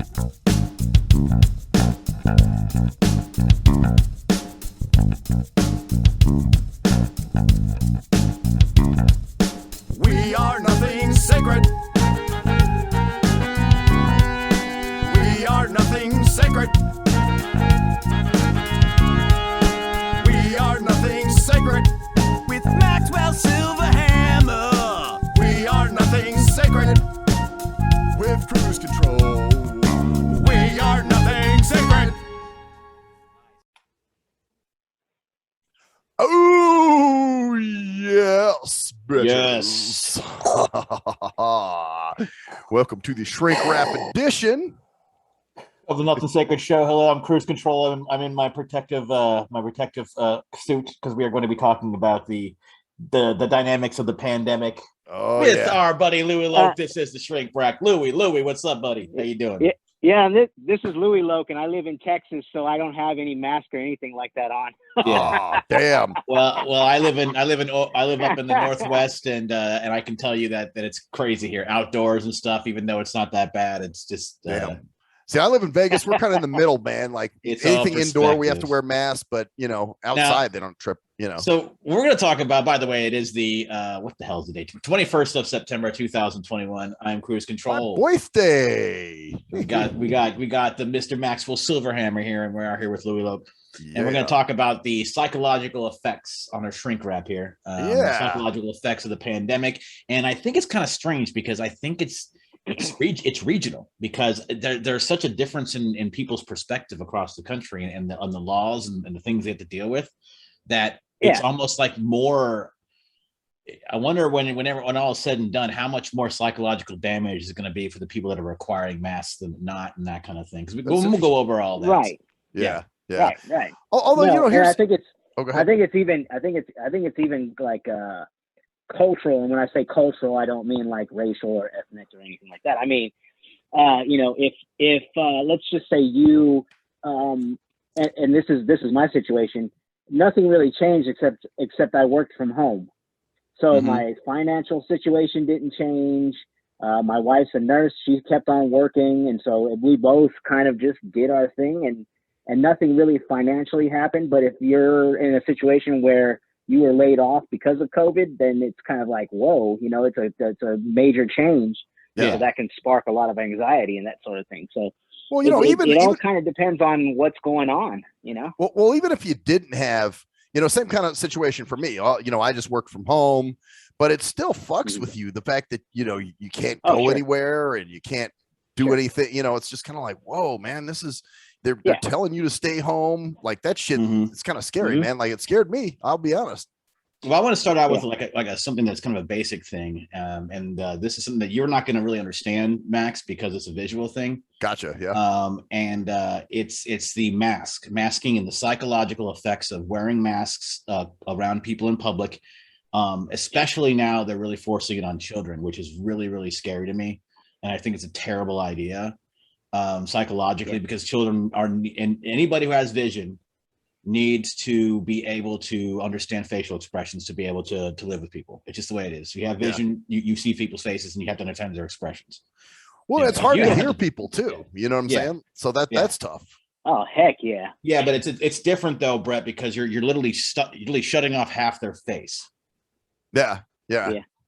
We are nothing sacred. We are nothing sacred. We are nothing sacred. With Maxwell Silverhammer. We are nothing sacred. With cruise control. We are nothing sacred. Oh, yes, bitches. Yes. Welcome to the shrink wrap edition Of the Nothing Sacred Show. Hello, I'm Cruise Control. I'm in my protective suit because we are going to be talking about the dynamics of the pandemic with our buddy Luie Loc. This is the shrink wrap. Luie, what's up, buddy? How you doing? Yeah, this is Luie Loc, and I live in Texas, so I don't have any mask or anything like that on. Yeah. Oh, damn. Well, I live up in the Northwest, and I can tell you that it's crazy here, outdoors and stuff. Even though it's not that bad, it's just. See, I live in Vegas. We're kind of in the middle, man. Like It's anything all indoor, we have to wear masks, but outside they don't trip. So we're going to talk about. By the way, it is the what the hell is the date? 21st of September, 2021. I'm Cruise Control. My birthday. We got the Mr. Maxwell Silverhammer here, and we are here with Luie Loc. And we're going to talk about the psychological effects on our shrink wrap here. The psychological effects of the pandemic, and I think it's kind of strange because I think it's regional because there's such a difference in people's perspective across the country and on the laws and the things they have to deal with that it's almost like more. I wonder when all is said and done, how much more psychological damage is going to be for the people that are requiring masks than not and that kind of thing. Because we'll go over all that. Right. Yeah. Right. Although here's, I think it's okay. I think it's even like cultural, and when I say cultural, I don't mean like racial or ethnic or anything like that. I mean, if let's just say you, and this is my situation. Nothing really changed except I worked from home, so my financial situation didn't change. My wife's a nurse; she kept on working, and so we both kind of just did our thing, and nothing really financially happened. But if you're in a situation where you were laid off because of COVID, then it's kind of like, whoa, it's a major change. Yeah. So that can spark a lot of anxiety and that sort of thing. So, it all kind of depends on what's going on, Well, even if you didn't have, same kind of situation for me, I just work from home, but it still fucks with you. The fact that, you can't go anywhere and you can't do anything, it's just kind of like, whoa, man, they're telling you to stay home. Like that shit, it's kind of scary, man. Like it scared me. I'll be honest. Well, I want to start out with something that's kind of a basic thing. This is something that you're not going to really understand, Max, because it's a visual thing. Gotcha. Yeah. It's the masking and the psychological effects of wearing masks around people in public. Especially now they're really forcing it on children, which is really, really scary to me. And I think it's a terrible idea. Psychologically, because children and anybody who has vision needs to be able to understand facial expressions to be able to live with people. It's just the way it is. You have vision, you see people's faces, and you have to understand their expressions. Well, it's hard to hear people too. You know what I'm saying? So that's tough. Oh heck yeah. Yeah, but it's different though, Brett, because you're literally shutting off half their face. Yeah.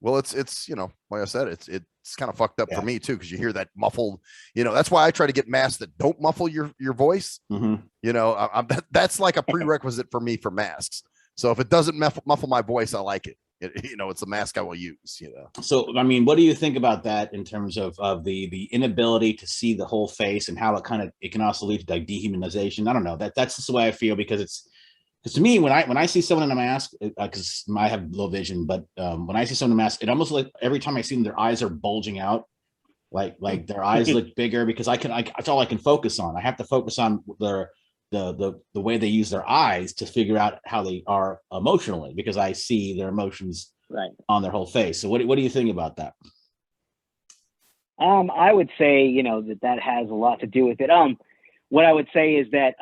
Well, it's like I said, it's kind of fucked up for me too, because you hear that muffled, that's why I try to get masks that don't muffle your voice. That's like a prerequisite for me for masks. So if it doesn't muffle my voice, I like it. It's a mask I will use. So I mean, what do you think about that in terms of the inability to see the whole face and how it can also lead to like dehumanization? I don't know. That's just the way I feel, because to me, when I see someone in a mask, because I have low vision, but when I see someone in a mask, it almost like every time I see them, their eyes are bulging out, like their eyes look bigger, because that's all I can focus on. I have to focus on the way they use their eyes to figure out how they are emotionally, because I see their emotions on their whole face. So what do you think about that? I would say, that has a lot to do with it. What I would say is that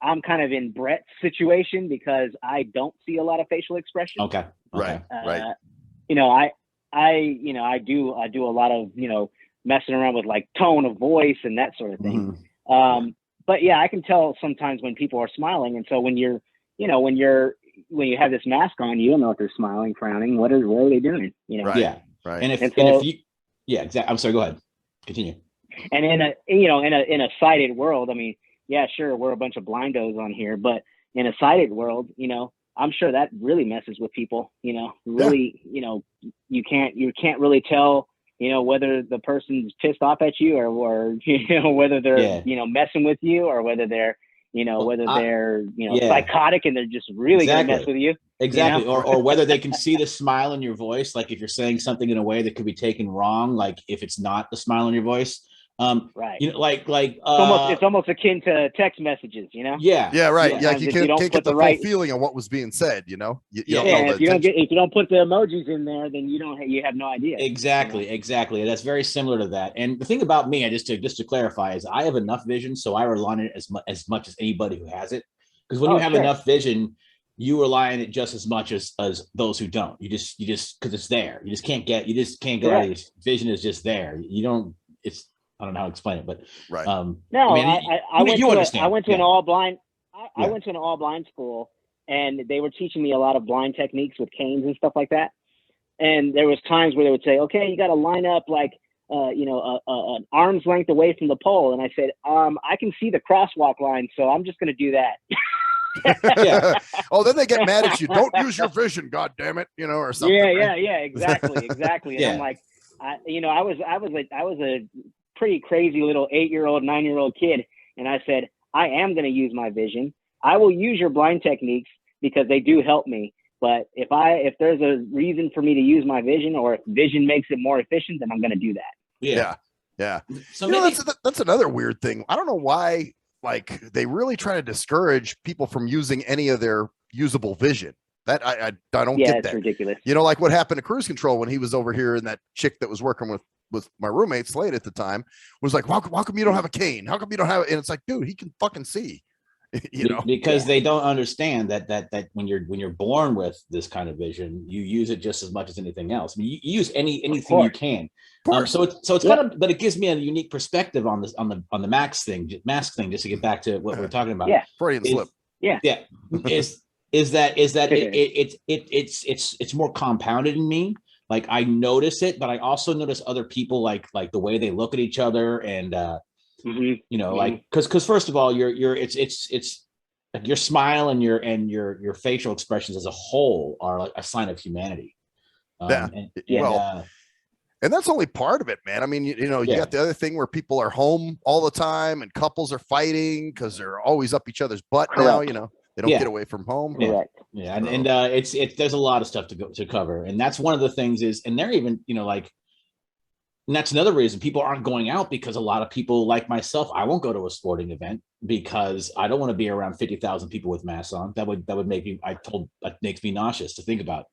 I'm kind of in Brett's situation because I don't see a lot of facial expression. Okay. Right. I do a lot of, messing around with like tone of voice and that sort of thing. But yeah, I can tell sometimes when people are smiling. And so when you have this mask on, you don't know if they're smiling, frowning, what are they doing? You know? Right. Yeah. Right. And if you, yeah, exactly. I'm sorry, go ahead. Continue. And in a sighted world, I mean, yeah, sure, we're a bunch of blindos on here, but in a sighted world, you know, I'm sure that really messes with people, you know, really, you know, you can't really tell, you know, whether the person's pissed off at you or you know, whether they're, you know, messing with you or whether they're, you know, they're, you know, psychotic and they're just really going to mess with you. Exactly. You know? Or whether they can see the smile in your voice. Like if you're saying something in a way that could be taken wrong, like if it's not the smile in your voice. Right. You know, it's almost akin to text messages, you know? Yeah. Right. Yeah. You can't get the full feeling of what was being said, you know? You don't know if you don't put the emojis in there, then you have no idea. Exactly. You know? Exactly. That's very similar to that. And the thing about me, just to clarify, is I have enough vision, so I rely on it as much as anybody who has it. Because when you have enough vision, you rely on it just as much as those who don't. You just because it's there. You just can't get out of it. Vision is just there. You don't. I don't know how to explain it, but right. No, I went to an all blind. I went to an all blind school, and they were teaching me a lot of blind techniques with canes and stuff like that. And there was times where they would say, "Okay, you got to line up like an arm's length away from the pole." And I said, "I can see the crosswalk line, so I'm just going to do that." Oh, then they get mad at you. Don't use your vision, God damn it, you know, or something. Yeah, exactly. And I'm like, I was a pretty crazy little 8-year-old, 9-year-old kid. And I said, I am going to use my vision. I will use your blind techniques because they do help me. But if there's a reason for me to use my vision, or if vision makes it more efficient, then I'm going to do that. Yeah. So you know, that's another weird thing. I don't know why, like, they really try to discourage people from using any of their usable vision. That I don't get that. It's ridiculous. You know, like what happened to Cruise Control when he was over here, and that chick that was working with my roommate Slade at the time was like, how come you don't have a cane? How come you don't have it? And it's like, dude, he can fucking see. You know, because they don't understand that when you're born with this kind of vision, you use it just as much as anything else. I mean, you use anything you can. So it's kind of, but it gives me a unique perspective on this on the mask thing, just to get back to what we're talking about. Freudian slip. Is that it's more compounded in me. Like I notice it, but I also notice other people like the way they look at each other, and you know, like because first of all, it's like your smile and your facial expressions as a whole are like a sign of humanity. And that's only part of it, man. I mean, you know, you got the other thing where people are home all the time and couples are fighting because they're always up each other's butt now, you know. They don't get away from home. And it's there's a lot of stuff to cover, and that's one of the things is, and they're even, you know, like, and that's another reason people aren't going out, because a lot of people like myself, I won't go to a sporting event because I don't want to be around 50,000 people with masks on. That would make me, that makes me nauseous to think about.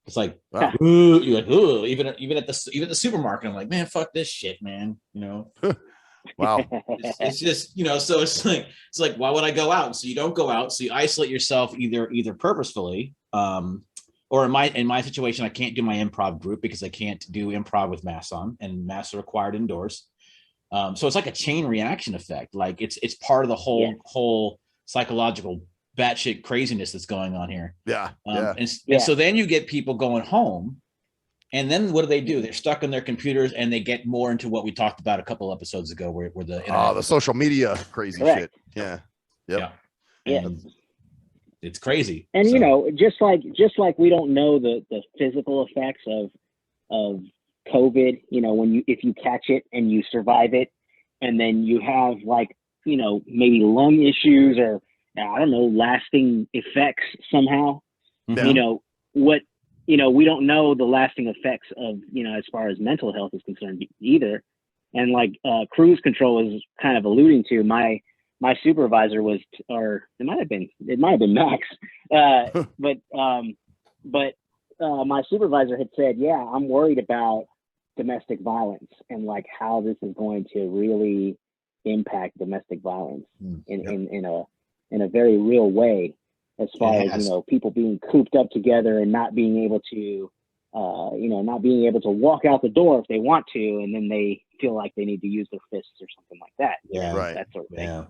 It's like, you're like, even at the supermarket, I'm like, man, fuck this shit, man, you know. Wow. It's just, you know, so it's like why would I go out? So you don't go out, so you isolate yourself either purposefully, or in my situation, I can't do my improv group because I can't do improv with masks on, and masks are required indoors. So it's like a chain reaction effect. Like it's part of the whole psychological batshit craziness that's going on here. And so then you get people going home. And then what do? They're stuck on their computers, and they get more into what we talked about a couple episodes ago, where the social media crazy shit. It's crazy. And you know, just like we don't know the physical effects of COVID. You know, if you catch it and you survive it, and then you have, like, you know, maybe lung issues or I don't know, lasting effects somehow. You know what. You know, we don't know the lasting effects of, you know, as far as mental health is concerned either. And like Cruise Control is kind of alluding to, my supervisor was, or it might have been Max, but my supervisor had said, yeah, I'm worried about domestic violence and like how this is going to really impact domestic violence in a very real way. As far as, you know, people being cooped up together and not being able to not being able to walk out the door if they want to, and then they feel like they need to use their fists or something like that. Yeah, right. That sort of thing. Yeah.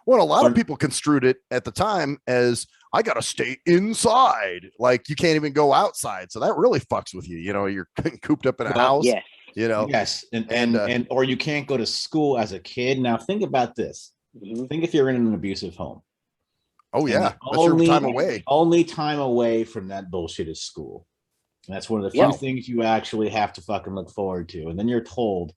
Well, a lot of people construed it at the time as I got to stay inside. Like you can't even go outside. So that really fucks with you. You're cooped up in a house. Yes. Yes. And or you can't go to school as a kid. Now think about this. Think if you're in an abusive home. Oh yeah. That's your time away. Only time away from that bullshit is school. And that's one of the few things you actually have to fucking look forward to. And then you're told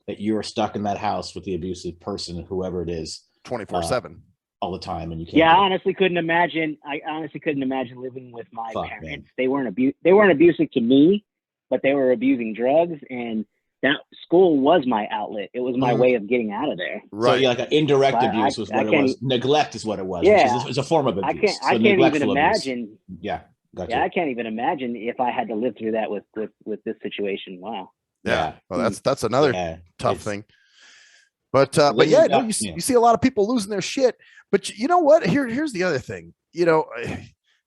that you are stuck in that house with the abusive person, whoever it is. 24/7 all the time, and you can't. Yeah, I honestly couldn't imagine living with my parents. Man. They weren't abusive to me, but they were abusing drugs, and that school was my outlet. It was my way of getting out of there. Right. So yeah, like an indirect abuse was what it was. Neglect is what it was. Yeah, which is a form of abuse. I can't even imagine. Yeah, gotcha. Yeah, I can't even imagine if I had to live through that with this situation. Wow. Yeah. Well, that's another tough thing. But yeah, no, you see a lot of people losing their shit. But you know what? Here's the other thing.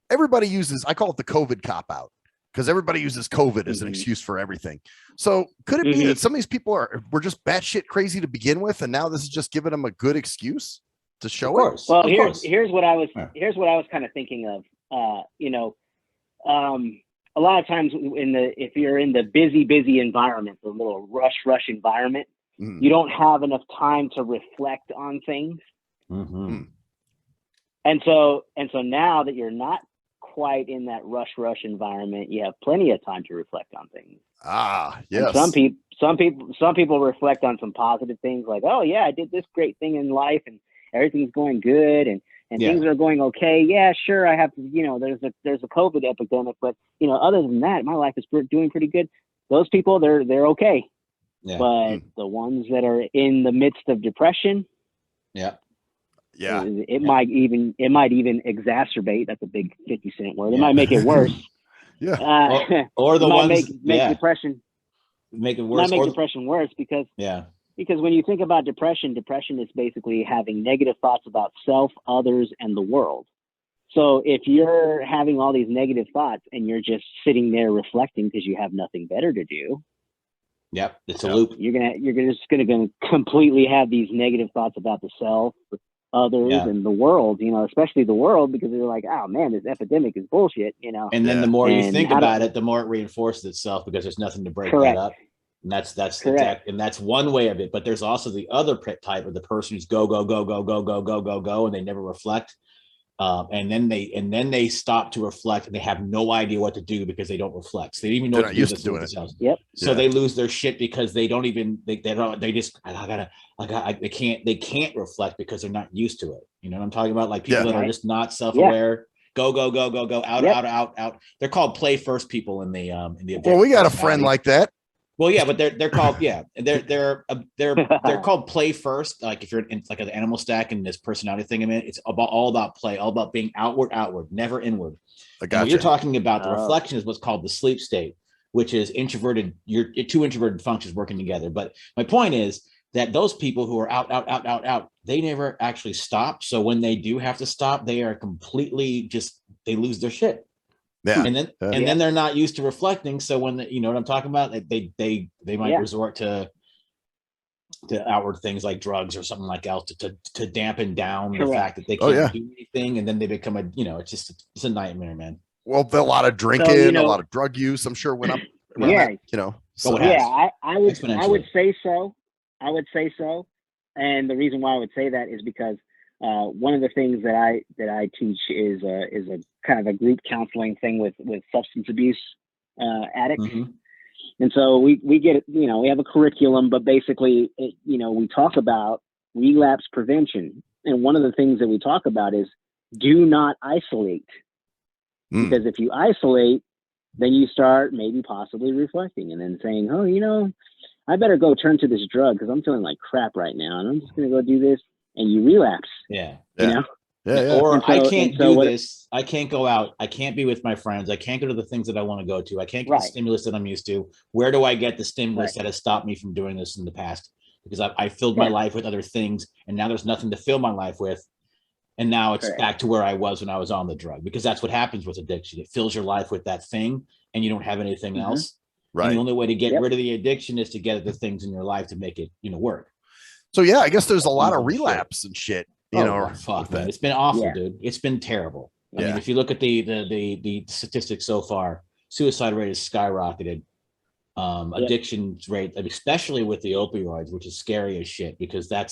Everybody uses, I call it the COVID cop out, because everybody uses COVID as an excuse for everything. So could it be that some of these people were just batshit crazy to begin with, and now this is just giving them a good excuse to show it? Well, here's what I was kind of thinking of. A lot of times if you're in the busy environment, the little rush environment, you don't have enough time to reflect on things. And so now that you're not quite in that rush environment, you have plenty of time to reflect on things. Yes. And some people reflect on some positive things, like, oh yeah, I did this great thing in life and everything's going good and things are going okay. Yeah, sure. I have to, there's a COVID epidemic, but other than that, my life is doing pretty good. Those people, they're okay. Yeah. But the ones that are in the midst of depression, it might even exacerbate. That's a big 50 Cent word. It might make it worse. Or the ones make depression make it worse. Make depression worse because when you think about depression is basically having negative thoughts about self, others, and the world. So if you're having all these negative thoughts and you're just sitting there reflecting because you have nothing better to do. Yep, it's a loop. You're just gonna completely have these negative thoughts about the self, others, and the world. Especially the world, because you're like, oh man, this epidemic is bullshit. And then the more you think about it, the more it reinforces itself because there's nothing to break that up. And that's exact, and that's one way of it. But there's also the other type of the person who's go, and they never reflect. And then they stop to reflect, and they have no idea what to do because they don't reflect. So they don't even know what to do with themselves. Yep. So they lose their shit because they don't even they can't reflect because they're not used to it. You know what I'm talking about? Like people that are just not self-aware. Go out. They're called play first people in the well, we got a friend like that. Well, yeah, but they're called they're called play first. Like if you're in like an animal stack and this personality thing in it, it's all about play, all about being outward, never inward. What you're talking about, the reflection is what's called the sleep state, which is introverted. You're two introverted functions working together. But my point is that those people who are out, they never actually stop. So when they do have to stop, they are completely they lose their shit. Yeah. And then they're not used to reflecting. So when you know what I'm talking about, they might resort to outward things like drugs or something like else to dampen down the fact that they can't do anything. And then they become it's a nightmare, man. Well, a lot of drinking, a lot of drug use, I'm sure went up. I would say so. And the reason why I would say that is because one of the things that I teach is a kind of a group counseling thing with substance abuse addicts. And so we get, we have a curriculum, but basically, we talk about relapse prevention. And one of the things that we talk about is do not isolate. Because if you isolate, then you start maybe possibly reflecting and then saying, oh, I better go turn to this drug because I'm feeling like crap right now. And I'm just going to go do this. And you relapse. Yeah. Or I can't do this. I can't go out. I can't be with my friends. I can't go to the things that I want to go to. I can't get the stimulus that I'm used to. Where do I get the stimulus that has stopped me from doing this in the past? Because I filled my life with other things, and now there's nothing to fill my life with. And now it's back to where I was when I was on the drug, because that's what happens with addiction. It fills your life with that thing, and you don't have anything else. Right. And the only way to get rid of the addiction is to get at the things in your life to make it, work. So yeah, I guess there's a lot of relapse and shit. Fuck, man. It's been awful, dude. It's been terrible. I mean, if you look at the statistics so far, suicide rate has skyrocketed. Addiction rate, especially with the opioids, which is scary as shit, because that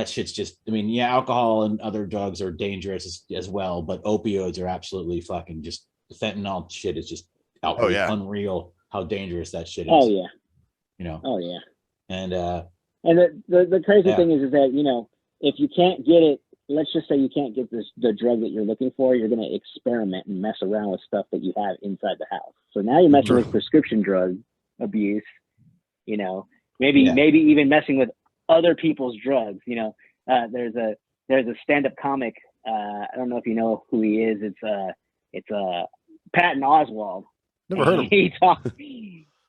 shit's just, I mean, alcohol and other drugs are dangerous as well, but opioids are absolutely fucking just, fentanyl shit is just unreal how dangerous that shit is. Oh yeah. Oh yeah. And the crazy thing is that, if you can't get it, let's just say you can't get the drug that you're looking for, you're going to experiment and mess around with stuff that you have inside the house. So now you're messing with prescription drug abuse, maybe even messing with other people's drugs. There's a stand-up comic. I don't know if you know who he is. It's Patton Oswalt. Never heard of him. He talks.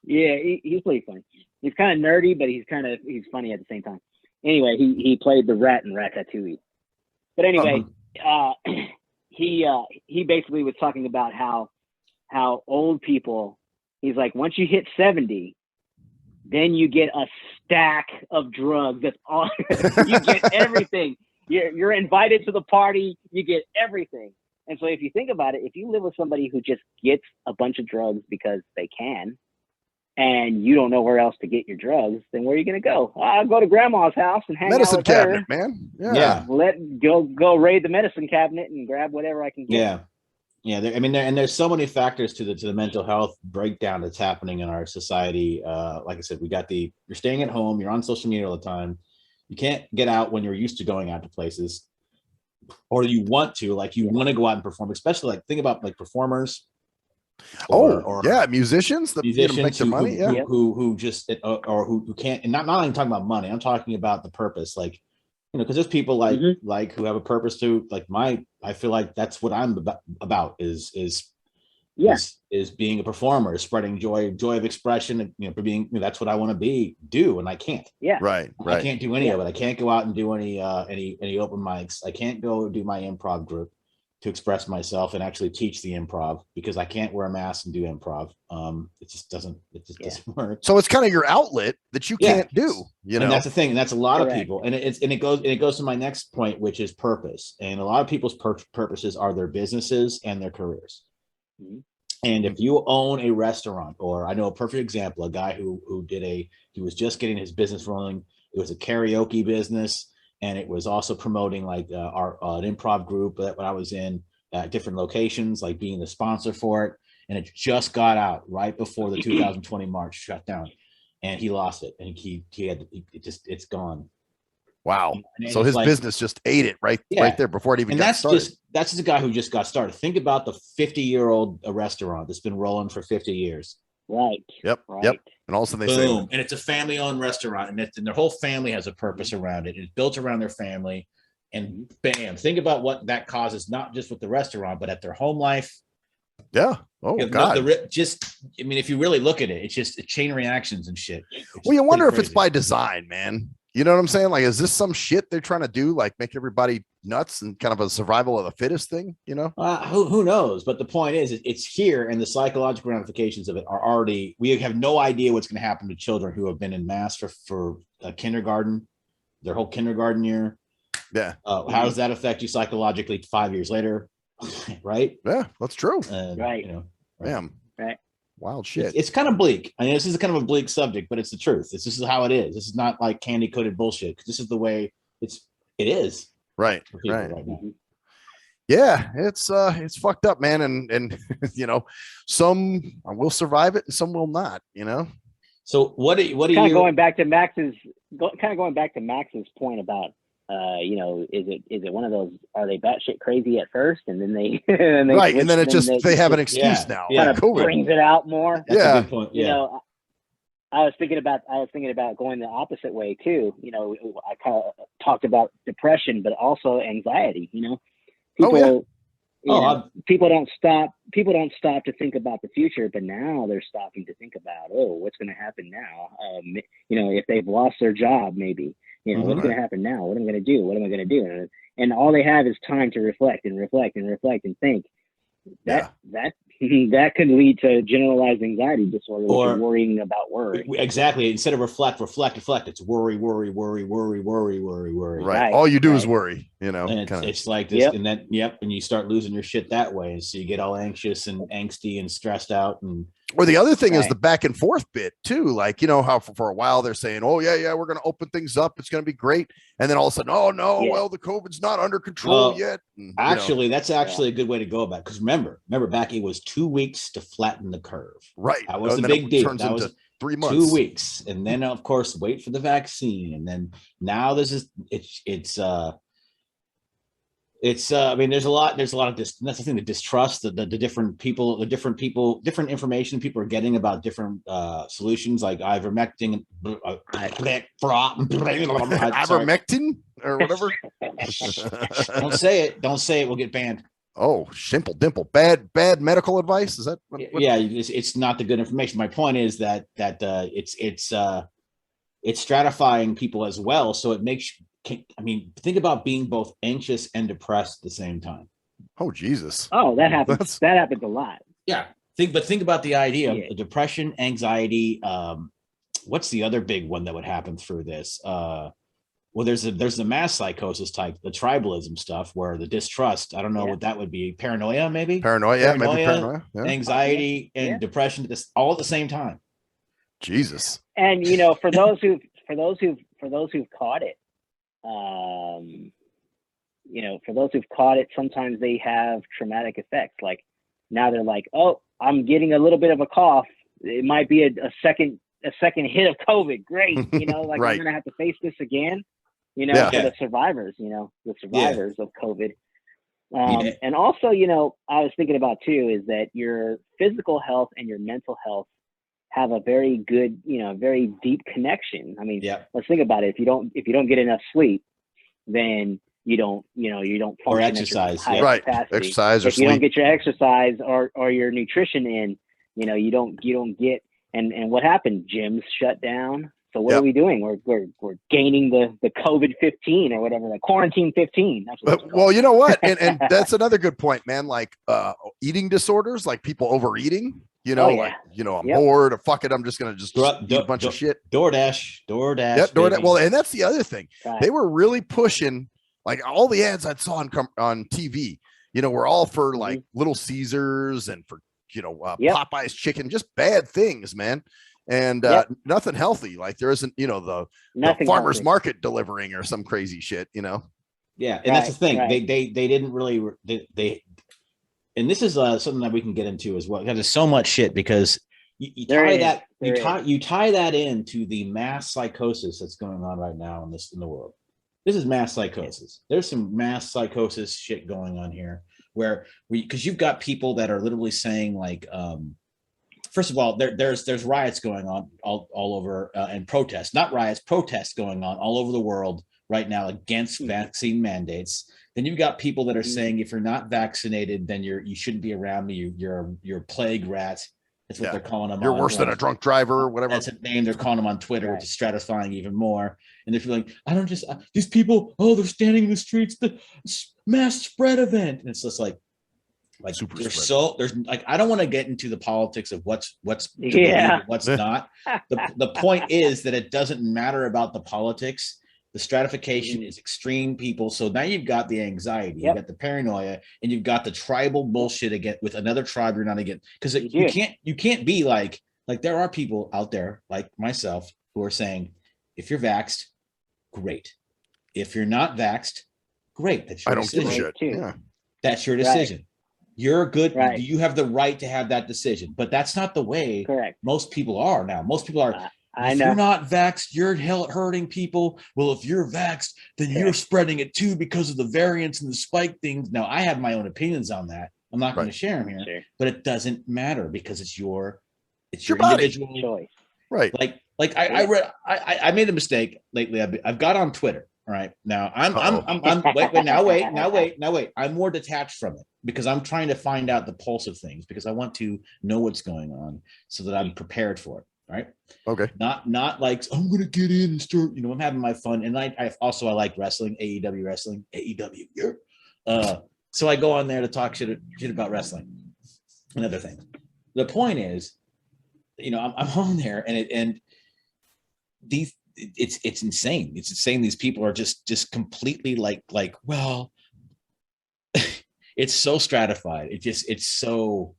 Yeah, he's pretty funny. He's kind of nerdy, but he's funny at the same time. Anyway, he played the rat in Ratatouille. But anyway, he basically was talking about how old people, he's like, once you hit 70, then you get a stack of drugs. That's all. You get everything. You're invited to the party. You get everything. And so if you think about it, if you live with somebody who just gets a bunch of drugs because they can, and you don't know where else to get your drugs, then where are you going to go? I'll go to grandma's house and hang medicine out with cabinet, her. Man. Yeah. Go raid the medicine cabinet and grab whatever I can get. Yeah. There's so many factors to the mental health breakdown that's happening in our society. Like I said, you're staying at home, you're on social media all the time. You can't get out when you're used to going out to places, or you want to go out and perform, especially think about performers. Musicians that make their money, who just or who can't, and not only talking about money, I'm talking about the purpose, because there's people like who have a purpose to I feel like that's what I'm about is being a performer, spreading joy of expression, and for being, that's what I want to do, and I can't. Right. I can't do any of it. I can't go out and do any open mics. I can't go do my improv group to express myself and actually teach the improv, because I can't wear a mask and do improv. It just doesn't work. So it's kind of your outlet that you can't do, And that's the thing. And that's a lot of people. And it goes to my next point, which is purpose. And a lot of people's purposes are their businesses and their careers. Mm-hmm. And if you own a restaurant, or I know a perfect example, a guy who he was just getting his business rolling. It was a karaoke business. And it was also promoting an improv group that I was in at different locations, being the sponsor for it. And it just got out right before the 2020 March shut down, and he lost it. And it's gone. Wow. So his business just ate it right there before it even got started. That's just a guy who just got started. Think about the 50-year-old restaurant that's been rolling for 50 years. Right. Yep. Right. Yep. And all of a sudden they Boom. say, and it's a family-owned restaurant, and their whole family has a purpose around it. It's built around their family, and bam! Think about what that causes, not just with the restaurant, but at their home life. Yeah. Oh God. If you really look at it, it's just chain reactions and shit. Well, you wonder if it's by design, man. You know what I'm saying? Is this some shit they're trying to do, make everybody nuts and kind of a survival of the fittest thing? Who knows? But the point is, it's here, and the psychological ramifications of it are already. We have no idea what's going to happen to children who have been in mass for kindergarten, their whole kindergarten year. Yeah. How does that affect you psychologically 5 years later? Right. Yeah, that's true. Right. Damn. Right. Wild shit. It's kind of bleak. I mean, this is kind of a bleak subject, but it's the truth. This is how it is. This is not like candy coated bullshit. This is the way it is. Right. Right now. Yeah, it's fucked up, man. And some will survive it and some will not, So what are you going back to Max's point about is it one of those, are they batshit crazy at first and then they right, and then they have an excuse now. Kind of brings it out more. That's a good point. I was thinking about going the opposite way too. I kind of talked about depression, but also anxiety. People don't stop to think about the future, but now they're stopping to think about, what's going to happen now? If they've lost their job, maybe. What's going to happen now? What am I going to do? What am I going to do? And all they have is time to reflect and think. That That could lead to generalized anxiety disorder, or worrying about worry. Exactly. Instead of reflect. It's worry. Right. All you do is worry, you know. And it's like this, and then and you start losing your shit that way, and so you get all anxious and angsty and stressed out. And or the other thing is the back and forth bit too. Like, you know how for a while they're saying, "Oh yeah, we're going to open things up. It's going to be great," and then all of a sudden, "Oh no, well the COVID's not under control yet." And, actually, that's actually a good way to go about it, because remember back, it was 2 weeks to flatten the curve. Right. That was the big deal. That was 3 months. 2 weeks, and then of course wait for the vaccine, and then now this is I mean, there's a lot of this. That's the thing, the distrust, the different people, different information people are getting about different solutions, like ivermectin, ivermectin or whatever. Don't say it. We'll get banned. Oh, simple dimple. Bad medical advice. Is that? Yeah, it's not the good information. My point is that it's stratifying people as well. So it makes. I mean, think about being both anxious and depressed at the same time. Oh, Jesus. Oh, that happens. That happens a lot. Yeah. Think about the idea of depression, anxiety. What's the other big one that would happen through this? Well, there's the mass psychosis type, the tribalism stuff, where the distrust. I don't know what that would be. Paranoia, maybe. Paranoia, maybe paranoia. Yeah. Anxiety and depression, all at the same time. Jesus. And you know, for those who've caught it. You know, for those who've caught it, sometimes they have traumatic effects. Like now they're like, oh, I'm getting a little bit of a cough. It might be a second hit of COVID. Great. You know, like I'm going to have to face this again, you know, for the survivors, of COVID. And also, you know, I was thinking about too, is that your physical health and your mental health have a very good, you know, very deep connection. I mean, let's think about it. If you don't get enough sleep, then you don't function or exercise, right? Capacity. Exercise or if sleep. You don't get your exercise or your nutrition in, you know, you don't get. And what happened? Gyms shut down. So what are we doing? We're gaining the COVID-15 or whatever, the quarantine 15. Well, you know what? And that's another good point, man. Like eating disorders, like people overeating. You know, like, you know, I'm bored or fuck it. I'm just going to eat a bunch of shit. DoorDash. Yep, DoorDash. Well, and that's the other thing. Right. They were really pushing, like all the ads I saw on TV, you know, were all for like Little Caesars and for, you know, Popeye's chicken, just bad things, man. And nothing healthy. Like there isn't, you know, the farmer's market delivering or some crazy shit, you know? Yeah. And that's the thing. Right. They didn't really, and this is something that we can get into as well. There's so much shit because you tie that into the mass psychosis that's going on right now in the world. This is mass psychosis. There's some mass psychosis shit going on here where because you've got people that are literally saying like, first of all, there's riots going on all over and protests going on all over the world right now against vaccine mandates. Then you've got people that are saying if you're not vaccinated, then you shouldn't be around me. You're plague rat. That's what they're calling them. You're worse than a drunk driver or whatever. That's a name they're calling them on Twitter, which is stratifying even more. And they're feeling, these people, they're standing in the streets, the mass spread event. And it's just like there's like, I don't want to get into the politics of what's what's not. The point is that it doesn't matter about the politics. The stratification is extreme people. So now you've got the anxiety, you've got the paranoia, and you've got the tribal bullshit again with another tribe you're not against. Because you can't be like there are people out there like myself who are saying, if you're vaxxed, great. If you're not vaxxed, great. That's your decision. Give a shit. Yeah. That's your decision. Right. You're good. Right. You have the right to have that decision. But that's not the way most people are now. Most people are. If you're not vaxxed, you're hurting people. Well, if you're vaxxed, then you're spreading it too because of the variants and the spike things. Now, I have my own opinions on that. I'm not going to share them here, but it doesn't matter because it's your individual choice. Right. Like I made a mistake lately. I've got on Twitter. All right. Now wait. I'm more detached from it because I'm trying to find out the pulse of things because I want to know what's going on so that I'm prepared for it. Right. Okay. Not like I'm gonna get in and start. You know, I'm having my fun, and I like wrestling, AEW wrestling, AEW. So I go on there to talk shit about wrestling. another thing. The point is, you know, I'm on there, and it's insane. It's insane. These people are just completely like, well, it's so stratified. It's so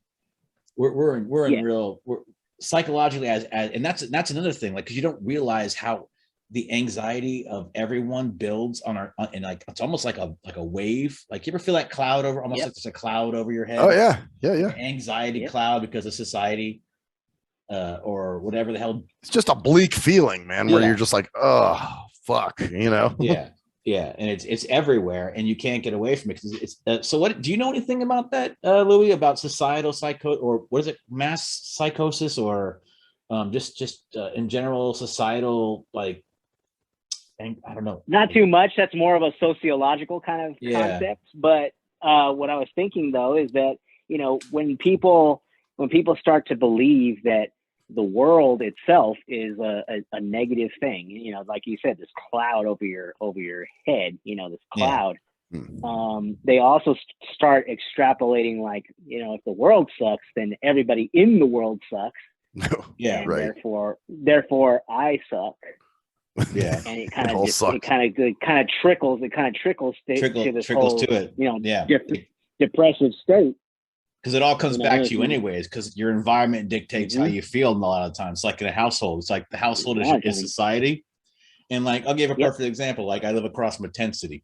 we're in real, we're psychologically as and that's another thing, like, because you don't realize how the anxiety of everyone builds on our, and like it's almost like a wave. Like, you ever feel that cloud over, almost like there's a cloud over your head? Oh yeah, Anxiety cloud because of society, or whatever the hell. It's just a bleak feeling, man, where you're just like, oh fuck, you know? Yeah, and it's everywhere, and you can't get away from it. So what do you know anything about that, Louie, about societal or what is it, mass psychosis, or just in general societal, like, I don't know. Not too much. That's more of a sociological kind of concept. But what I was thinking though is that, you know, when people start to believe that the world itself is a negative thing, you know, like you said, this cloud over your head, you know, this cloud. They also start extrapolating, like, you know, if the world sucks, then everybody in the world sucks. Yeah, and right. Therefore I suck. Yeah, and it kind of trickles to this whole, to it. You know, depressive state. Because it all comes back to you anyways, because your environment dictates how you feel. And a lot of times, like in a household, it's like the household is society. And like, I'll give a perfect example. Like, I live across from a tent city,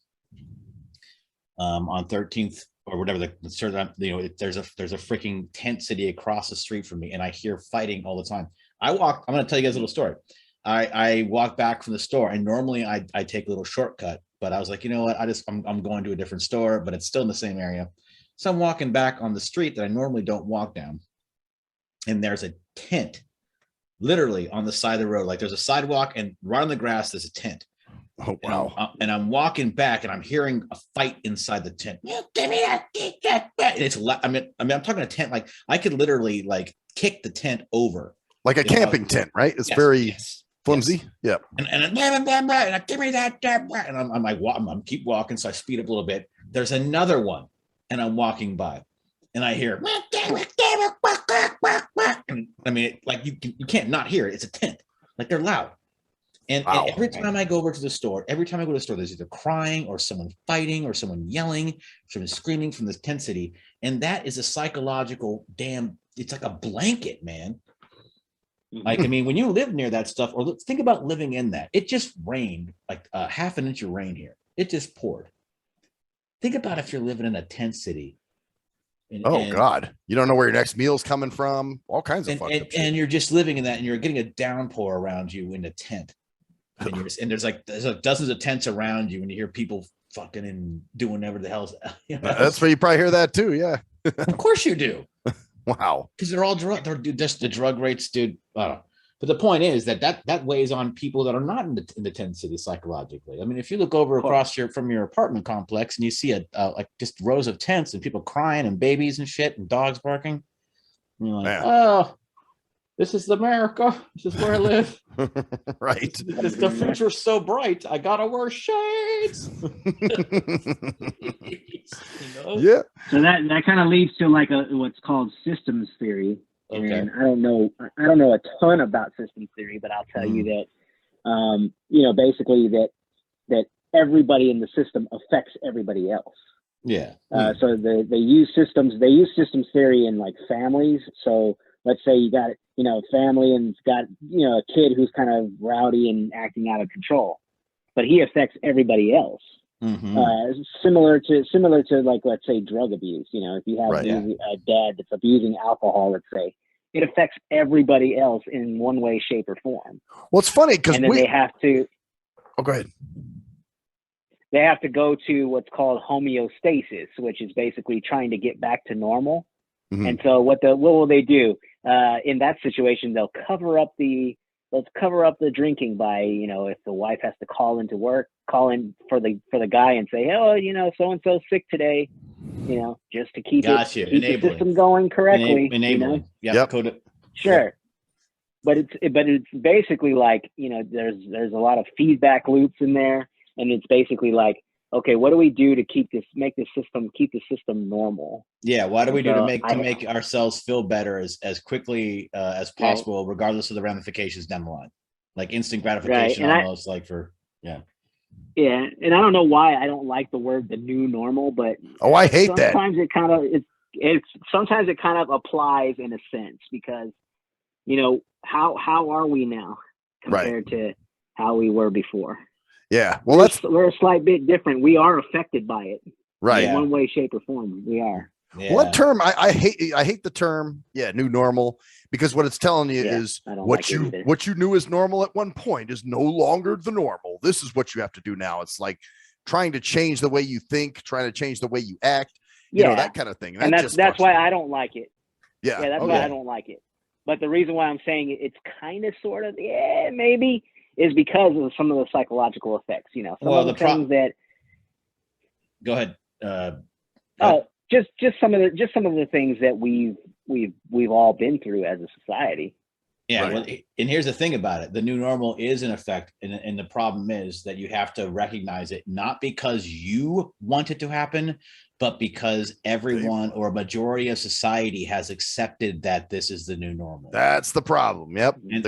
on 13th or whatever you know, there's a freaking tent city across the street from me, and I hear fighting all the time. I'm going to tell you guys a little story. I walk back from the store, and normally I take a little shortcut, but I was like, you know what? I'm going to a different store, but it's still in the same area. So I'm walking back on the street that I normally don't walk down, and there's a tent literally on the side of the road. Like, there's a sidewalk, and right on the grass there's a tent. Oh wow! And I'm walking back, and I'm hearing a fight inside the tent. Give me that! And it's I'm talking a tent. Like, I could literally like kick the tent over, like a camping tent, right? It's very flimsy. Yeah. And I give me that, and I'm keep walking, so I speed up a little bit. There's another one. And I'm walking by, and I hear, and I mean, like, you can't not hear it. It's a tent. Like, they're loud. And every time I go over to the store, there's either crying or someone fighting or someone yelling, or someone screaming from the tent city. And that is a psychological it's like a blanket, man. Like, I mean, when you live near that stuff, or let's think about living in that. It just rained, like half an inch of rain here. It just poured. Think about if you're living in a tent city. God, you don't know where your next meal's coming from. All kinds of shit. And you're just living in that, and you're getting a downpour around you in a tent. And there's like dozens of tents around you, and you hear people fucking and doing whatever the hell's. You know? That's where you probably hear that too. Yeah, of course you do. Wow, because they're all they're just the drug rates, dude. I don't know. But the point is that weighs on people that are not in the tent city psychologically. I mean, if you look over across from your apartment complex and you see like just rows of tents and people crying and babies and shit and dogs barking, and you're like, oh, this is America. This is where I live. Right. The future's so bright. I gotta wear shades. You know? Yeah. So that kind of leads to like what's called systems theory. Okay. And I don't know a ton about systems theory, but I'll tell you that, you know, basically that everybody in the system affects everybody else. Yeah. So they use systems theory in like families. So let's say you got, you know, a family and it's got, you know, a kid who's kind of rowdy and acting out of control, but he affects everybody else. Mm-hmm. Similar to like, let's say drug abuse. You know, if you have a dad that's abusing alcohol, let's say, it affects everybody else in one way, shape, or form. Well, it's funny because they have to. Oh, go ahead. They have to go to what's called homeostasis, which is basically trying to get back to normal. Mm-hmm. And so what will they do in that situation? They'll cover up the drinking by, you know, if the wife has to call in for the guy and say, oh, you know, so and so sick today, you know, just to keep the system going correctly. Enabling. You know? Yep. Sure. But it's basically like, you know, there's a lot of feedback loops in there, and it's basically like okay, what do we do to keep the system normal? Yeah, what do we do to make ourselves feel better as quickly as possible, regardless of the ramifications down the line? Like instant gratification, almost like for yeah. Yeah, and I don't know why I don't like the word "the new normal," but I hate that. Sometimes it kind of sometimes it kind of applies in a sense, because how are we now compared to how we were before? Yeah, well, we're a slight bit different. We are affected by it, right? In one way, shape, or form. We are. Yeah. Well, that term I hate the term, new normal, because what it's telling you is what you knew as normal at one point is no longer the normal. This is what you have to do now. It's like trying to change the way you think, trying to change the way you act, that kind of thing. And that's why I don't like it. Yeah, that's why I don't like it. But the reason why I'm saying it's kind of, sort of, maybe, is because of some of the psychological effects. Some of the things that. Go ahead. Just some of the things that we've all been through as a society. Yeah, right. Well, and here's the thing about it: the new normal is in effect, and the problem is that you have to recognize it, not because you want it to happen, but because everyone or a majority of society has accepted that this is the new normal. That's the problem. Yep, and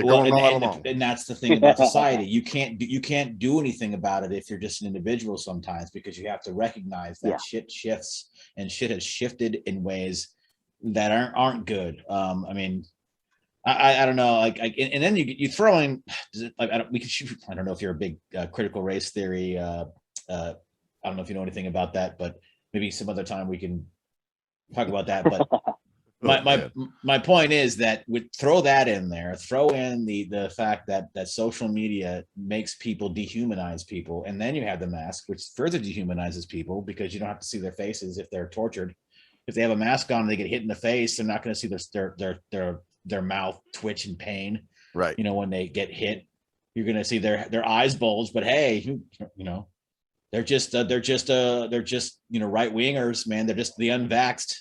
that's the thing about society. You can't do anything about it if you're just an individual sometimes, because you have to recognize that shit shifts, and shit has shifted in ways that aren't good. I mean. I don't know, and then you throw in, I don't know if you're a big critical race theory. I don't know if you know anything about that, but maybe some other time we can talk about that. But my point is that we throw that in there, throw in the fact that social media makes people dehumanize people, and then you have the mask, which further dehumanizes people because you don't have to see their faces if they're tortured. If they have a mask on, they get hit in the face, they're not going to see their mouth twitch in pain, right? When they get hit, you're gonna see their eyes bulge. But hey, they're just right wingers, man. They're just the unvaxxed,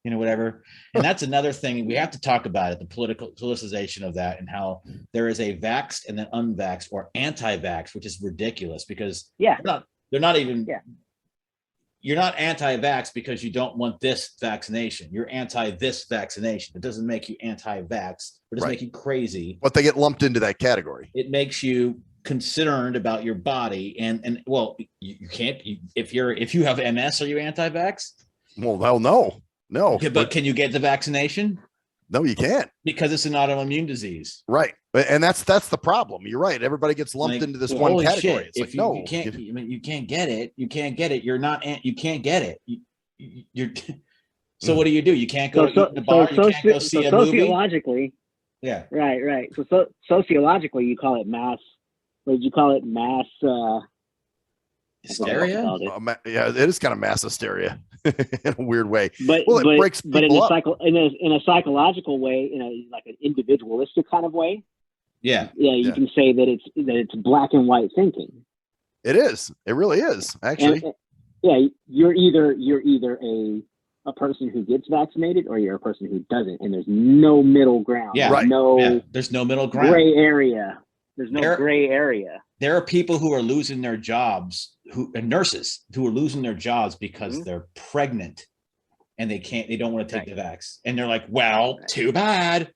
whatever. And that's another thing we have to talk about it: the politicization of that, and how there is a vaxxed and then unvaxxed or anti-vax, which is ridiculous because they're not even. Yeah. You're not anti-vax because you don't want this vaccination. You're anti this vaccination. It doesn't make you anti-vax. It doesn't make you crazy. But they get lumped into that category. It makes you concerned about your body. And well, you can't. If you have MS, are you anti-vax? Well, hell no. Okay, but can you get the vaccination? No, you can't, because it's an autoimmune disease. Right. And that's the problem. You're right. Everybody gets lumped into this one category. It's if you can't, you can't get it. You can't get it. You can't get it. You're so what do? You can't go to the bar. You can't go see a movie. Sociologically. Yeah. Right. So sociologically, you call it mass. What did you call it? Mass hysteria. It is kind of mass hysteria in a weird way. But it breaks people up. In a psychological way, like an individualistic kind of way. Yeah. You can say that it's black and white thinking. It is. It really is, actually. You're either a person who gets vaccinated or you're a person who doesn't, and there's no middle ground. Yeah, right. There's no middle ground. Gray area. There's no gray area. There are people who are losing their jobs, nurses who are losing their jobs because they're pregnant and they don't want to take the vax. And they're like, well, too bad.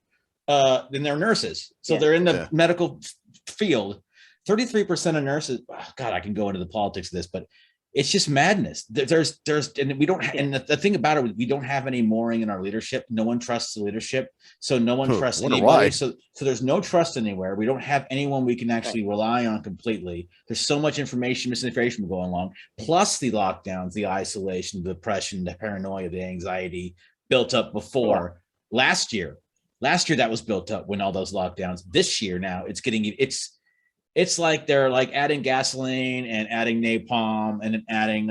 Then they're nurses. So they're in the medical field. 33% of nurses, God, I can go into the politics of this, but it's just madness. There's, and we don't, and the thing about it, we don't have any mooring in our leadership. No one trusts the leadership. So no one trusts anybody. So there's no trust anywhere. We don't have anyone we can actually rely on completely. There's so much misinformation going along, plus the lockdowns, the isolation, the depression, the paranoia, the anxiety built up before last year. Last year that was built up when all those lockdowns. This year now it's like they're like adding gasoline and adding napalm and then adding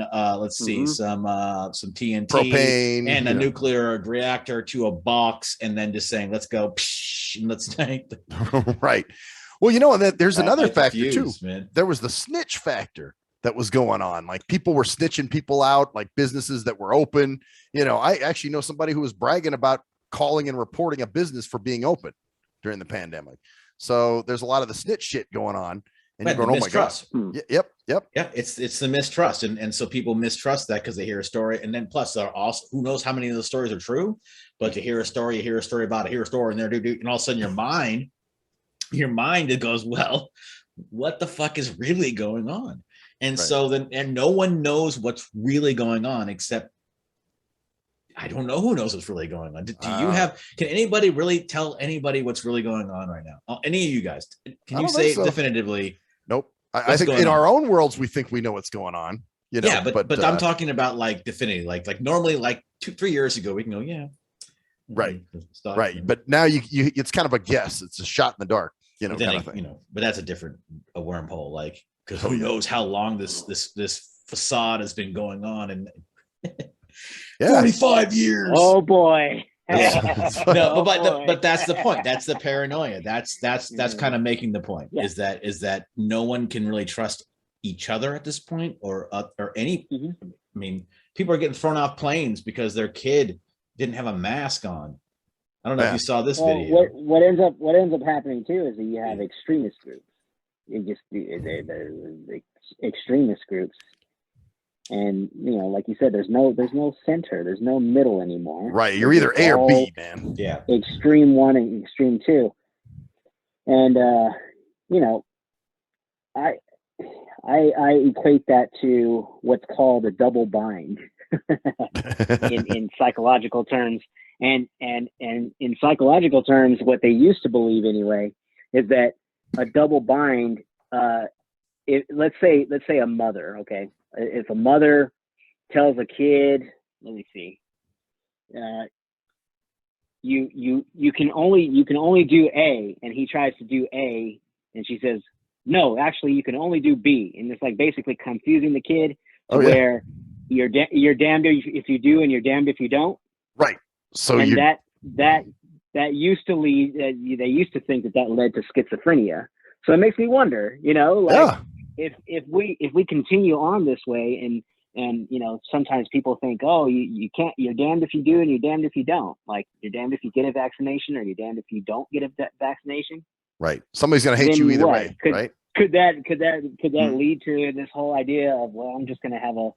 some TNT propane and a nuclear reactor to a box and then just saying let's go and let's tank. Right. Well, and there's another factor too. Man. There was the snitch factor that was going on. Like people were snitching people out, like businesses that were open. I actually know somebody who was bragging about calling and reporting a business for being open during the pandemic. So there's a lot of the snitch shit going on. And you're going, oh my God. Yep. Yeah, it's the mistrust. And so people mistrust that because they hear a story. And then plus also, who knows how many of those stories are true, but to hear a story, about it, hear a story, and and all of a sudden your mind, it goes, well, what the fuck is really going on? And so then, and no one knows what's really going on except I don't know who knows what's really going on. Do you can anybody really tell anybody what's really going on right now? Any of you guys, can you say definitively? Nope. I think in our own worlds, we think we know what's going on. You know, yeah, but I'm talking about like definitively, like normally, like 2-3 years ago, we can go, yeah. Right. But now you it's kind of a guess. It's a shot in the dark, you know, kind of thing. You know, but that's a wormhole, like, because who knows how long this facade has been going on, and 45 years. Oh boy. No, but that's the point. That's the paranoia. That's kind of making the point. Is that no one can really trust each other at this point, or any. I mean, people are getting thrown off planes because their kid didn't have a mask on. I don't know if you saw this video. What ends up happening too is that you have extremist groups. The extremist groups. And you know, like you said, there's no center, there's no middle anymore. Right, you're either A or B, man. Yeah, extreme 1 and extreme 2. And you know, I equate that to what's called a double bind in psychological terms. And in psychological terms, what they used to believe anyway is that a double bind. Let's say a mother, okay. If a mother tells a kid, let me see, you can only do A, and he tries to do A, and she says, no, actually you can only do B, and it's like basically confusing the kid to where you're damned if you do and you're damned if you don't. Right. So and that used to lead. They used to think that led to schizophrenia. So it makes me wonder, you know, like. If we continue on this way, and you know, sometimes people think, oh, you can't, you're damned if you do and you're damned if you don't. Like, you're damned if you get a vaccination or you're damned if you don't get a vaccination. Right. Somebody's gonna hate you either way. Right. Could that lead to this whole idea of, well, I'm just gonna have a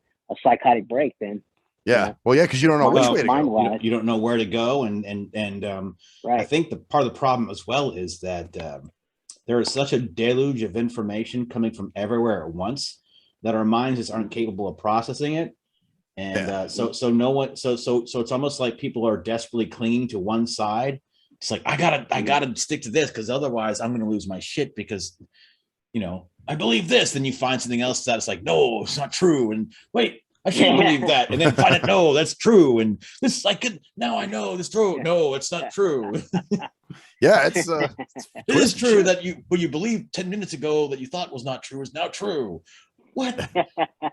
psychotic break then? Yeah. You know? Well, yeah, because you don't know which way to go. You don't know where to go, and I think the part of the problem as well is that. There is such a deluge of information coming from everywhere at once that our minds just aren't capable of processing it. And so it's almost like people are desperately clinging to one side. It's like, I gotta stick to this, because otherwise I'm going to lose my shit, because, you know, I believe this. Then you find something else that's like, no, it's not true. And wait, I shouldn't believe that. And then find it, no, that's true. And this, now I know this true. No, it's not true. Yeah, it's it is true that what you believed 10 minutes ago that you thought was not true is now true. What?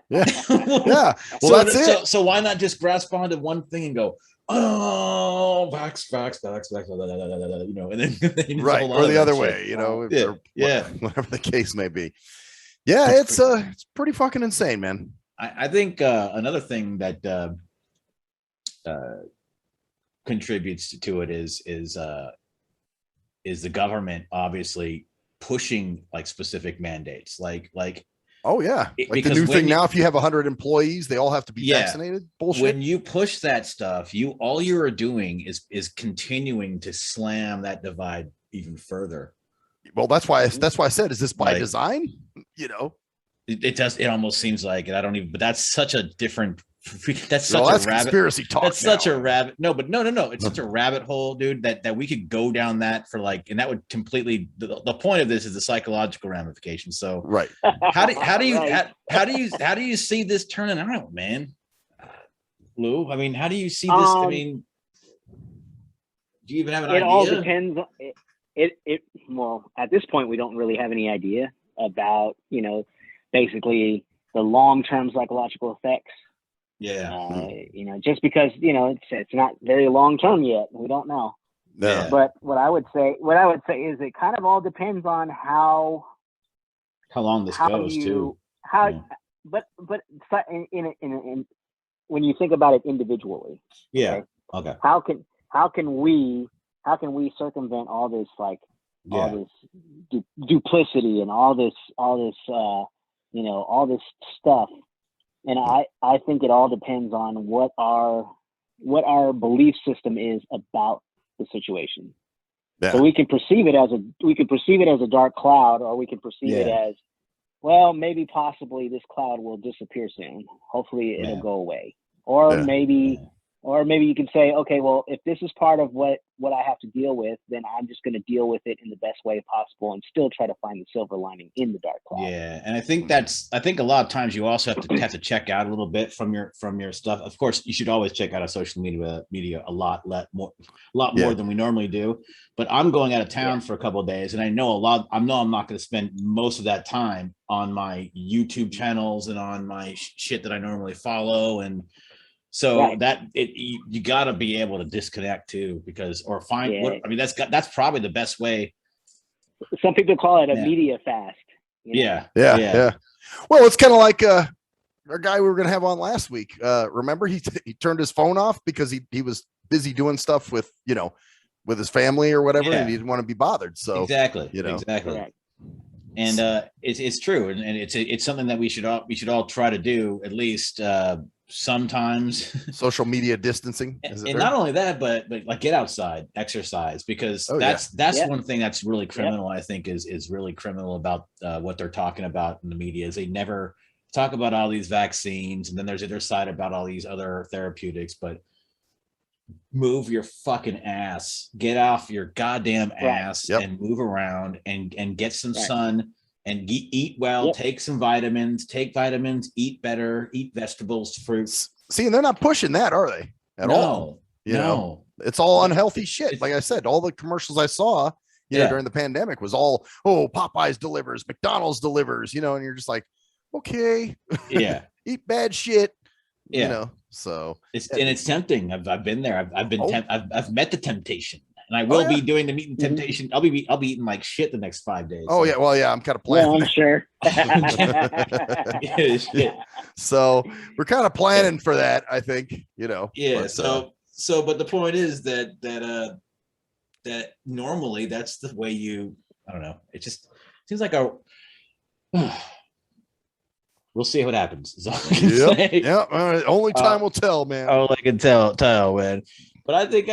Yeah. Well, that's it. So why not just grasp onto one thing and go, oh, facts, you know, and then right, or the other way, you know, whatever the case may be. Yeah, it's pretty fucking insane, man. I think another thing that contributes to it is the government obviously pushing like specific mandates, like oh yeah, like the new thing now, if you have 100 employees, they all have to be vaccinated. Bullshit. When you push that stuff, all you are doing is continuing to slam that divide even further. Well, that's why I said, is this by design? You know, it does. It almost seems like it. I don't even. But that's such a different. That's such a rabbit conspiracy talk. That's such a rabbit. No, but no. It's such a rabbit hole, dude. That we could go down that for like, and that would completely. The point of this is the psychological ramification. So right. How do you see this turning out, man? Lou, I mean, how do you see this? I mean, do you even have an idea? It all depends. Well, at this point, we don't really have any idea about, you know, basically the long-term psychological effects. Yeah. You know, just because, you know, it's not very long-term yet. We don't know. Yeah. But what I would say is it kind of all depends on how long this goes too. But in when you think about it individually. Yeah. Okay. How can we circumvent all this like duplicity and all this stuff. And I think it all depends on what our belief system is about the situation. Yeah. So we can perceive it as a dark cloud, or we can perceive it as, well, maybe possibly this cloud will disappear soon. Hopefully it'll go away. Or maybe you can say, okay, well, if this is part of what I have to deal with, then I'm just going to deal with it in the best way possible and still try to find the silver lining in the dark cloud. Yeah, and I think a lot of times you also have to check out a little bit from your stuff. Of course, you should always check out our social media a lot more than we normally do. But I'm going out of town for a couple of days, and I know I'm not going to spend most of that time on my YouTube channels and on my shit that I normally follow, and so you got to be able to disconnect too, because that's probably the best way. Some people call it a media fast. Yeah. Well, it's kind of like our guy we were going to have on last week. Remember, he turned his phone off because he was busy doing stuff with his family or whatever, and he didn't want to be bothered. So exactly. And it's true, and it's something that we should all try to do at least sometimes. Social media distancing, and not only that, but like get outside, exercise, because that's one thing that's really criminal. I think is really criminal about what they're talking about in the media is they never talk about all these vaccines, and then there's the other side about all these other therapeutics, but move your fucking ass, get off your goddamn ass and move around and get some sun and eat well, take some vitamins, eat better, eat vegetables, fruits. See, and they're not pushing that, are they? At all. You know, it's all unhealthy shit. Like I said, all the commercials I saw, during the pandemic was all, Popeyes delivers, McDonald's delivers, and you're just like, okay, eat bad shit. So it's tempting. I've been there. I've met the temptation, and I will be doing the meat and temptation. I'll be eating like shit the next 5 days. Oh yeah, well I'm kind of planning. I'm sure. So we're kind of planning for that, I think. Yeah. But the point is that normally that's the way I don't know. It just seems like we'll see what happens. Is all I can say. Yeah. Only time will tell, man. All I can tell, man. But I think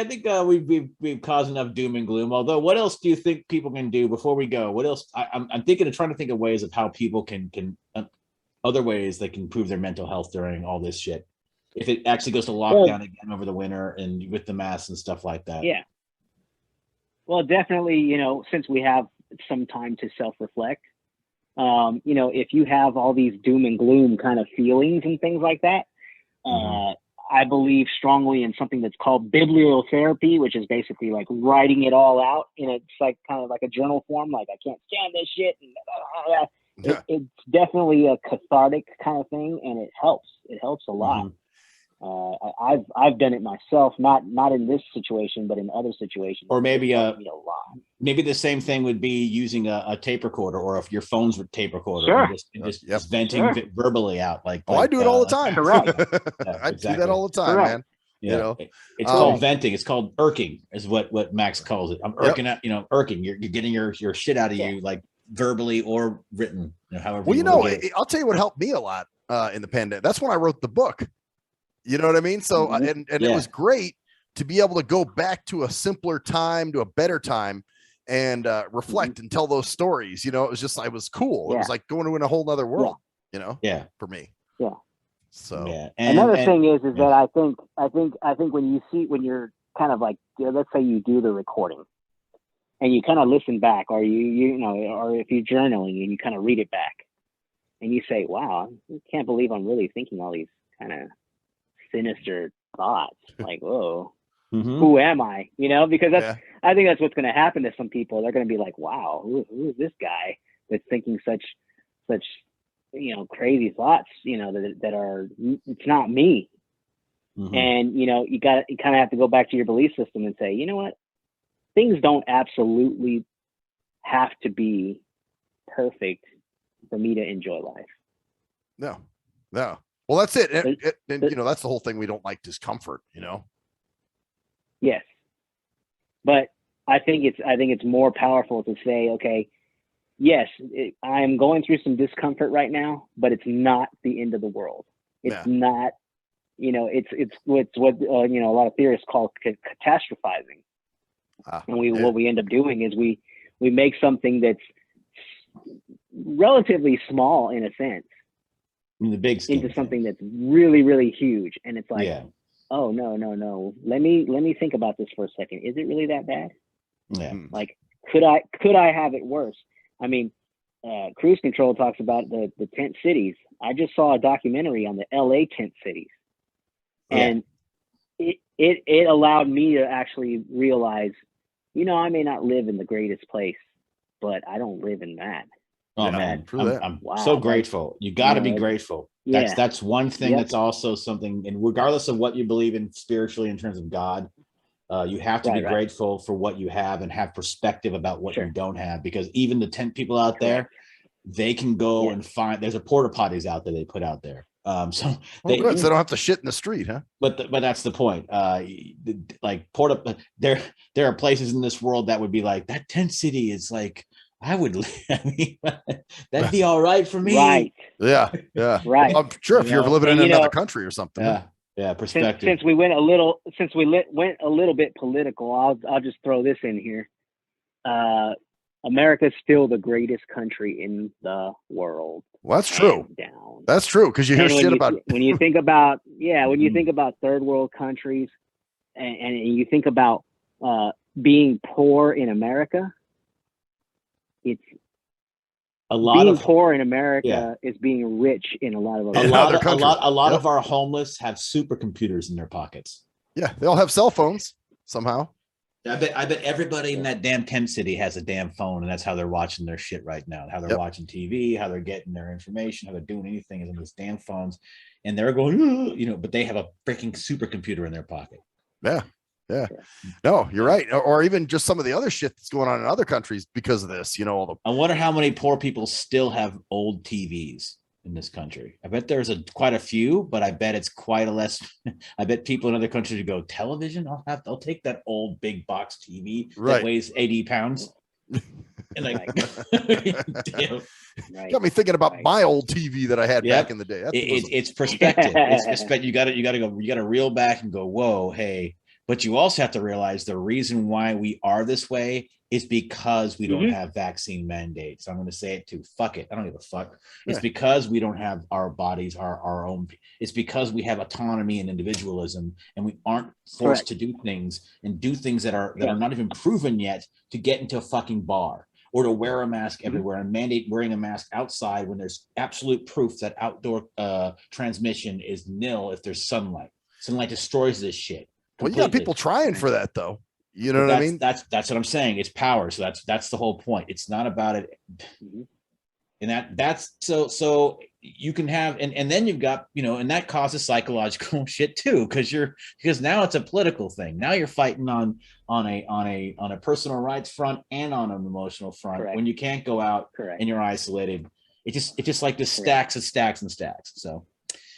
we've caused enough doom and gloom. Although, what else do you think people can do before we go? What else? I'm trying to think of ways of how people can other ways they can improve their mental health during all this shit. If it actually goes to lockdown again over the winter and with the masks and stuff like that. Yeah. Well, definitely. Since we have some time to self-reflect. If you have all these doom and gloom kind of feelings and things like that, I believe strongly in something that's called bibliotherapy, which is basically like writing it all out. It's like kind of like a journal form. Like, I can't stand this shit. And it's definitely a cathartic kind of thing, and it helps. It helps a lot. I've done it myself, not in this situation, but in other situations. Or maybe maybe the same thing would be using a tape recorder, or if your phone's with tape recorder, just venting verbally out. Like, I do it all the time. Correct. I do that all the time, man. It's called venting. It's called irking, is what Max calls it. I'm irking out. Irking. You're getting your shit out of you, like verbally or written. However. Well, I'll tell you what helped me a lot in the pandemic. That's when I wrote the book. You know what I mean? So, and it was great to be able to go back to a simpler time, to a better time, and reflect and tell those stories. It was cool. It was like going to a whole nother world, for me. Yeah. So another thing is that I think when you're kind of like, let's say you do the recording and you kind of listen back, or or if you're journaling and you kind of read it back and you say, wow, I can't believe I'm really thinking all these kind of sinister thoughts, like, whoa, who am I? Because I think that's what's going to happen to some people. They're going to be like, wow, who is this guy that's thinking such crazy thoughts, that are, it's not me. And you kind of have to go back to your belief system and say, you know what, things don't absolutely have to be perfect for me to enjoy life. No. Well, that's it. And that's the whole thing. We don't like discomfort, Yes. But I think it's more powerful to say, okay, yes, I'm going through some discomfort right now, but it's not the end of the world. It's not, it's what a lot of theorists call catastrophizing. And what we end up doing is we make something that's relatively small in a sense, in the big scheme, into something that's really, really huge. And it's like, oh no. Let me think about this for a second. Is it really that bad? Yeah. Like, could I have it worse? I mean, Cruise Control talks about the tent cities. I just saw a documentary on the LA tent cities, and it allowed me to actually realize, I may not live in the greatest place, but I don't live in that. Oh man, I'm so grateful. You got to be grateful. That's one thing. That's also something, and regardless of what you believe in spiritually in terms of God, you have to be grateful for what you have and have perspective about what you don't have, because even the tent people out there, they can go and find, there's a porta potties out there they put out there. So they don't have to shit in the street, huh? But that's the point. Like there are places in this world that would be like, that tent city is like, I would, that'd be all right for me. Right. Yeah. Right. Well, I'm sure if you're living in another country or something. Yeah. Perspective. Since we went a little bit political, I'll just throw this in here. America's still the greatest country in the world. Well, that's true. That's true, because you hear shit about when you think about you think about third world countries, and you think about being poor in America, it's being poor in America is being rich in a lot of other countries. A lot of our homeless have supercomputers in their pockets. Yeah, they all have cell phones somehow. I bet everybody in that damn tent city has a damn phone, and that's how they're watching their shit right now. How they're watching TV, how they're getting their information, how they're doing anything is on those damn phones, and they're going, but they have a freaking supercomputer in their pocket. Yeah. No, you're right. Or even just some of the other shit that's going on in other countries because of this. I wonder how many poor people still have old TVs in this country. I bet there's quite a few, but I bet it's quite a less. I bet people in other countries would go, television? I'll take that old big box TV that weighs 80 pounds. And like, damn. Got me thinking about my old TV that I had back in the day. It's perspective. You got to reel back and go, whoa, hey. But you also have to realize the reason why we are this way is because we don't have vaccine mandates. I'm going to say it too. Fuck it. I don't give a fuck. It's because we don't have our bodies, our own. It's because we have autonomy and individualism, and we aren't forced to do things that are not even proven yet to get into a fucking bar, or to wear a mask everywhere and mandate wearing a mask outside when there's absolute proof that outdoor transmission is nil if there's sunlight. Sunlight destroys this shit. Well, you got people trying for that, though. You know what I mean? That's what I'm saying. It's power. So that's the whole point. It's not about it. And that's so you can have, and then you've got, and that causes psychological shit too, because now it's a political thing. Now you're fighting on a personal rights front and on an emotional front when you can't go out and you're isolated. It just like just stacks and stacks and stacks. So.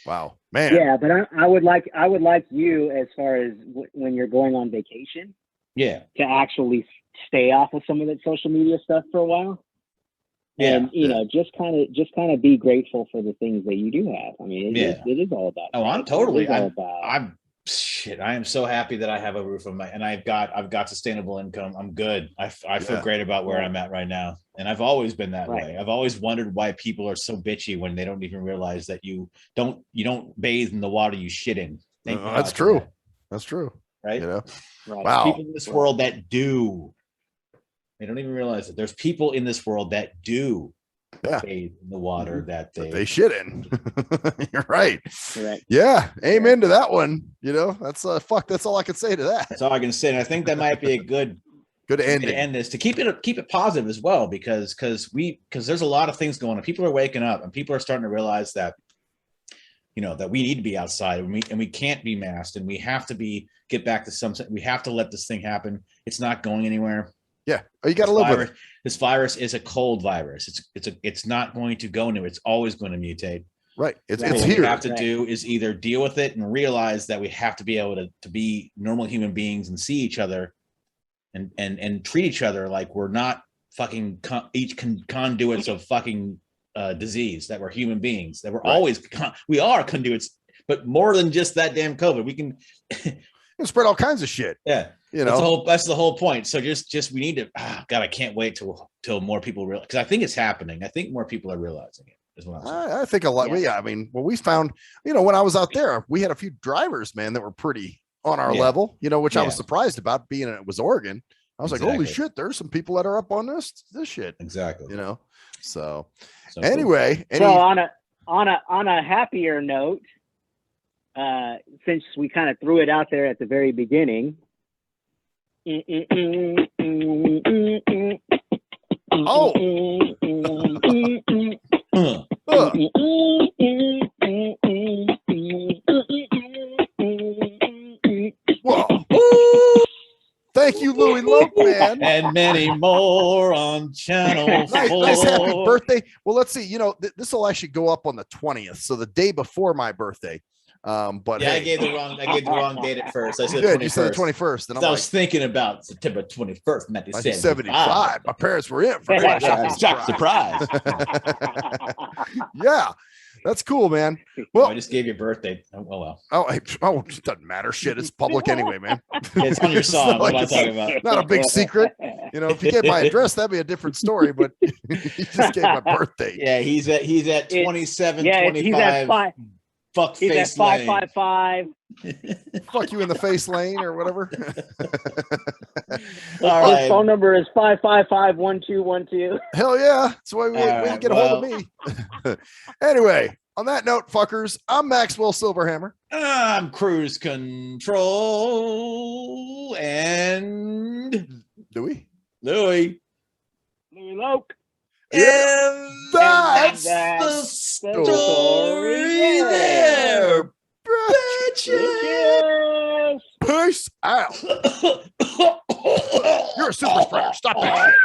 Wow, man. Yeah, but I would like you, as far as when you're going on vacation, to actually stay off of some of that social media stuff for a while, and just kind of be grateful for the things that you do have. I mean, it is all about. Oh, I'm totally. I am so happy that I have a roof on my, and I've got sustainable income. I'm good. I feel great about where I'm at right now. And I've always been that way. I've always wondered why people are so bitchy when they don't even realize that you don't bathe in the water you shit in. That's true. That's true. Right. Wow. People in this world that do. They don't even realize that there's people in this world that do bathe in the water that they shit in. You're right. Yeah. Amen to that one. That's that's all I can say to that. That's all I can say. And I think that might be a good ending to end this, to keep it positive as well, because there's a lot of things going on. People are waking up, and people are starting to realize that, that we need to be outside, and we can't be masked, and we have to get back to something. We have to let this thing happen. It's not going anywhere. Yeah. You got to live with it. This virus is a cold virus. It's not going to go anywhere. It's always going to mutate. Right. It's what here. we have to do is either deal with it and realize that we have to be able to be normal human beings and see each other and treat each other like we're not fucking conduits of fucking disease, that we're human beings, that we're always we are conduits, but more than just that damn COVID. We can spread all kinds of shit. Yeah. That's the whole point. So just we need to God, I can't wait till more people realize, because I think it's happening. I think more people are realizing it. I think a lot. Yeah. I mean, well, we found, when I was out there, we had a few drivers, man, that were pretty on our level, which I was surprised about, being it was Oregon. I was like, holy shit, there's some people that are up on this shit. Exactly. So anyway, cool. So on a happier note, since we kind of threw it out there at the very beginning. Oh. Whoa. Thank you, Luie Loc, man. And many more on Channel 4. Nice happy birthday. Well, let's see. This will actually go up on the 20th, so the day before my birthday. But I gave the wrong date at first. I said good. You said the 21st, and I was thinking about September 21st, 1975. My parents were in for shock surprise. Yeah, that's cool, man. Well, I just gave you a birthday. Oh well. It doesn't matter. Shit, it's public anyway, man. It's on your song. What am I talking about? Not a big secret. If you gave my address, that'd be a different story. But you just gave my birthday. Yeah, he's at 27, 25. He's at 5. Fuck he's face at 555. Fuck you in the face lane or whatever. All right. His phone number is 555-1212. Hell yeah. That's why we get a hold of me. Anyway, on that note, fuckers, I'm Maxwell Silverhammer. I'm Cruise Control. And Luie Loc. And that's the story there. Bitches. Peace out. You're a super spreader. Stop that shit.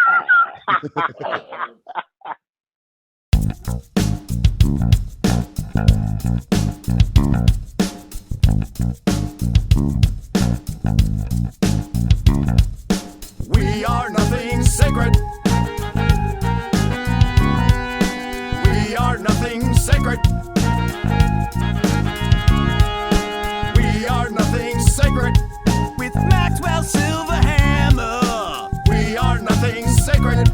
We are nothing sacred. We are nothing sacred. We are nothing sacred. With Maxwell Silverhammer. We are nothing sacred.